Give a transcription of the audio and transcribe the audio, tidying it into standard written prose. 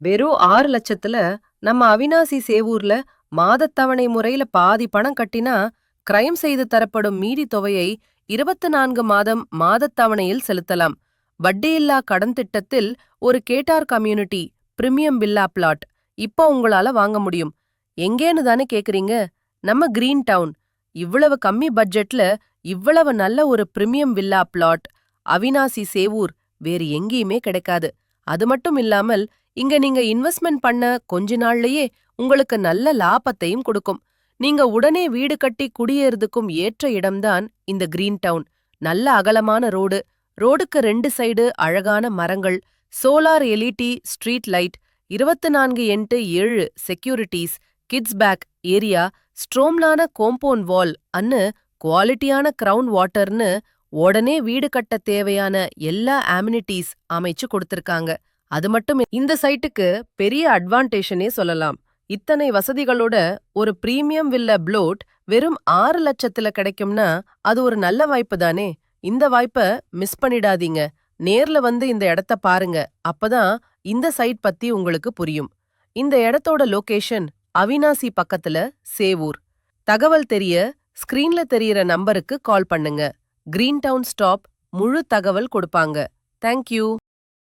வெறும் 6 லட்சத்துல நம்ம அவினாசி சேவூர்ல மாதத்தவணை முறையில பாதி பணம் கட்டினா கிரைம் செய்து தரப்படும் மீதி தொகையை 24 மாதம் மாதத்தவணையில் செலுத்தலாம். வட்டியில்லா கடன் திட்டத்தில் ஒரு கேட்டார் கம்யூனிட்டி பிரீமியம் வில்லா பிளாட் இப்போ உங்களால வாங்க முடியும். எங்கேன்னு தானே கேக்குறீங்க? நம்ம கிரீன் டவுன். இவ்வளவு கம்மி பட்ஜெட்ல இவ்வளவு நல்ல ஒரு premium villa plot Avinashi Sevur வேறு எங்கேயுமே கிடைக்காது. அது மட்டும் இல்லாமல் இங்க நீங்க இன்வெஸ்ட்மெண்ட் பண்ண கொஞ்ச நாள்லயே உங்களுக்கு நல்ல லாபத்தையும் கொடுக்கும். நீங்க உடனே வீடு கட்டி குடியேறதுக்கும் ஏற்ற இடம்தான் இந்த கிரீன் டவுன். நல்ல அகலமான ரோடு, ரோடுக்கு 2 சைடு அழகான மரங்கள், solar LED street light, 24x7 securities, kids பேக் ஏரியா, ஸ்ட்ரோம்லான காம்பவுண்ட் வால் அன்னு குவாலிட்டியான கிரவுண்ட் வாட்டர்னு உடனே வீடு கட்ட தேவையான எல்லா அம்யூனிட்டிஸ் அமைச்சு கொடுத்திருக்காங்க. அது மட்டும் இந்த சைட்டுக்கு பெரிய அட்வான்டேஷனே சொல்லலாம். இத்தனை வசதிகளோட ஒரு பிரீமியம் வில்ல ப்ளோட் வெறும் 6 லட்சத்துல கிடைக்கும்னா அது ஒரு நல்ல வாய்ப்பு தானே. இந்த வாய்ப்பை மிஸ் பண்ணிடாதீங்க. நேர்ல வந்து இந்த இடத்த பாருங்க. அப்பதான் இந்த சைட் பத்தி உங்களுக்கு புரியும். இந்த இடத்தோட லொகேஷன் அவினாசி பக்கத்துல சேவூர். தகவல் தெரிய ஸ்கிரீன்ல தெரியற நம்பருக்கு கால் பண்ணுங்க. கிரீன் டவுன் ஸ்டாப் முழு தகவல் கொடுப்பாங்க. தேங்க்யூ.